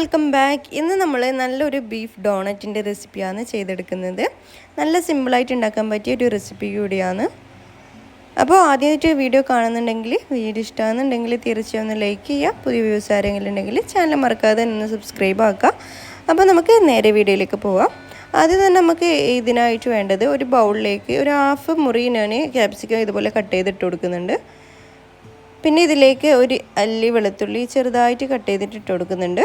Welcome back. ഇന്ന് നമ്മൾ നല്ലൊരു ബീഫ് ഡോണറ്റിൻ്റെ റെസിപ്പിയാണ് ചെയ്തെടുക്കുന്നത്. നല്ല സിമ്പിളായിട്ട് ഉണ്ടാക്കാൻ പറ്റിയ ഒരു റെസിപ്പി കൂടിയാണ്. അപ്പോൾ ആദ്യമായിട്ട് വീഡിയോ കാണുന്നുണ്ടെങ്കിൽ, വീഡിയോ ഇഷ്ടമാണെന്നുണ്ടെങ്കിൽ തീർച്ചയായും ഒന്ന് ലൈക്ക് ചെയ്യുക. പുതിയ വ്യൂസ് ആരെങ്കിലും ഉണ്ടെങ്കിൽ ചാനൽ മറക്കാതെ ഒന്ന് സബ്സ്ക്രൈബ് ആക്കുക. അപ്പോൾ നമുക്ക് നേരെ വീഡിയോയിലേക്ക് പോവാം. ആദ്യം തന്നെ നമുക്ക് ഇതിനായിട്ട് വേണ്ടത് ഒരു ബൗളിലേക്ക് ഒരു ഹാഫ് മുറി ഞാൻ ക്യാപ്സിക്കം ഇതുപോലെ കട്ട് ചെയ്തിട്ട് കൊടുക്കുന്നുണ്ട്. പിന്നെ ഇതിലേക്ക് ഒരു അല്ലി വെളുത്തുള്ളി ചെറുതായിട്ട് കട്ട് ചെയ്തിട്ട് ഇട്ട് കൊടുക്കുന്നുണ്ട്.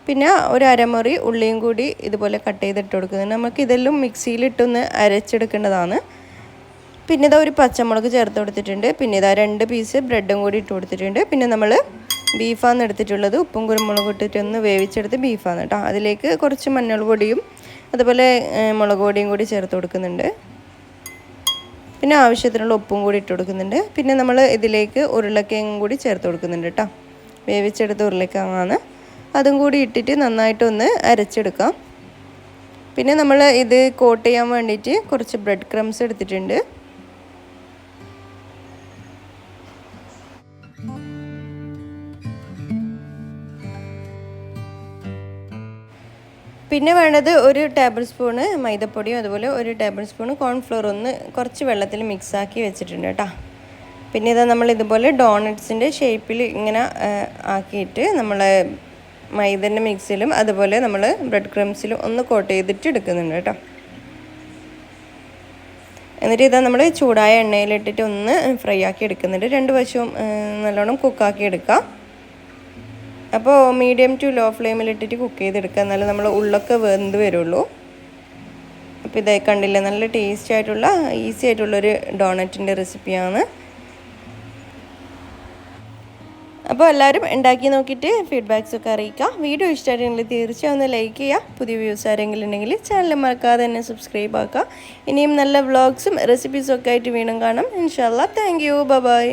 പിന്നെ ഒരു അരമുറി ഉള്ളിയും കൂടി ഇതുപോലെ കട്ട് ചെയ്തിട്ട് കൊടുക്കുന്നുണ്ട്. നമുക്ക് ഇതെല്ലാം മിക്സിയിലിട്ടൊന്ന് അരച്ചെടുക്കേണ്ടതാണ്. പിന്നെ ഇതാ ഒരു പച്ചമുളക് ചേർത്ത് കൊടുത്തിട്ടുണ്ട്. പിന്നെ ഇതാ 2 പീസ് ബ്രെഡും കൂടി ഇട്ട് കൊടുത്തിട്ടുണ്ട്. പിന്നെ നമ്മൾ ബീഫാണ് എടുത്തിട്ടുള്ളത്. ഉപ്പും കുരുമുളകും ഇട്ടിട്ടൊന്ന് വേവിച്ചെടുത്ത് ബീഫാണ് കേട്ടോ. അതിലേക്ക് കുറച്ച് മഞ്ഞൾ പൊടിയും അതുപോലെ മുളക് പൊടിയും കൂടി ചേർത്ത് കൊടുക്കുന്നുണ്ട്. പിന്നെ ആവശ്യത്തിനുള്ള ഉപ്പും കൂടി ഇട്ട് കൊടുക്കുന്നുണ്ട്. പിന്നെ നമ്മൾ ഇതിലേക്ക് ഉരുളക്കിഴങ്ങും കൂടി ചേർത്ത് കൊടുക്കുന്നുണ്ട് കേട്ടോ. വേവിച്ചെടുത്ത ഉരുളക്കിഴങ്ങാണ്. അതും കൂടി ഇട്ടിട്ട് നന്നായിട്ടൊന്ന് അരച്ചെടുക്കാം. പിന്നെ നമ്മൾ ഇത് കോട്ട് ചെയ്യാൻ വേണ്ടിയിട്ട് കുറച്ച് ബ്രെഡ് ക്രംസ് എടുത്തിട്ടുണ്ട്. പിന്നെ വേണ്ടത് 1 ടേബിൾ സ്പൂണ് മൈദപ്പൊടിയും അതുപോലെ 1 ടേബിൾ സ്പൂണ് കോൺഫ്ലോർ ഒന്ന് കുറച്ച് വെള്ളത്തിൽ മിക്സാക്കി വെച്ചിട്ടുണ്ട് കേട്ടോ. പിന്നെ ഇതാ നമ്മൾ ഇതുപോലെ ഡോണറ്റ്സിൻ്റെ ഷേപ്പിൽ ഇങ്ങനെ ആക്കിയിട്ട് നമ്മൾ മൈദൻ്റെ മിക്സിലും അതുപോലെ നമ്മൾ ബ്രെഡ് ക്രംസിലും ഒന്ന് കോട്ട് ചെയ്തിട്ട് എടുക്കുന്നുണ്ട് കേട്ടോ. എന്നിട്ട് ഇതാ നമ്മൾ ചൂടായ എണ്ണയിലിട്ടിട്ട് ഒന്ന് ഫ്രൈ ആക്കി എടുക്കുന്നുണ്ട്. 2 വശവും നല്ലോണം കുക്കാക്കി എടുക്കാം. അപ്പോൾ മീഡിയം ടു ലോ ഫ്ലെയിമിലിട്ടിട്ട് കുക്ക് ചെയ്തെടുക്കുക. എന്നാലും നമ്മൾ ഉള്ളൊക്കെ വെന്ത് വരുള്ളൂ. അപ്പോൾ ഇതായി കണ്ടില്ല, നല്ല ടേസ്റ്റി ആയിട്ടുള്ള ഈസി ആയിട്ടുള്ളൊരു ഡോണറ്റിൻ്റെ റെസിപ്പിയാണ്. അപ്പോൾ എല്ലാവരും ഉണ്ടാക്കി നോക്കിയിട്ട് ഫീഡ്ബാക്സൊക്കെ അറിയിക്കുക. വീഡിയോ ഇഷ്ടമായിട്ടുണ്ടെങ്കിൽ തീർച്ചയായും ഒന്ന് ലൈക്ക് ചെയ്യുക. പുതിയ വ്യൂസ് ആരെങ്കിലും ഉണ്ടെങ്കിൽ ചാനൽ മറക്കാതെ തന്നെ സബ്സ്ക്രൈബ് ആക്കുക. ഇനിയും നല്ല വ്ളോഗ്സും റെസിപ്പീസും ഒക്കെ ആയിട്ട് വീണ്ടും കാണാം. ഇൻഷാ അല്ലാഹ്. Thank you. ബൈ.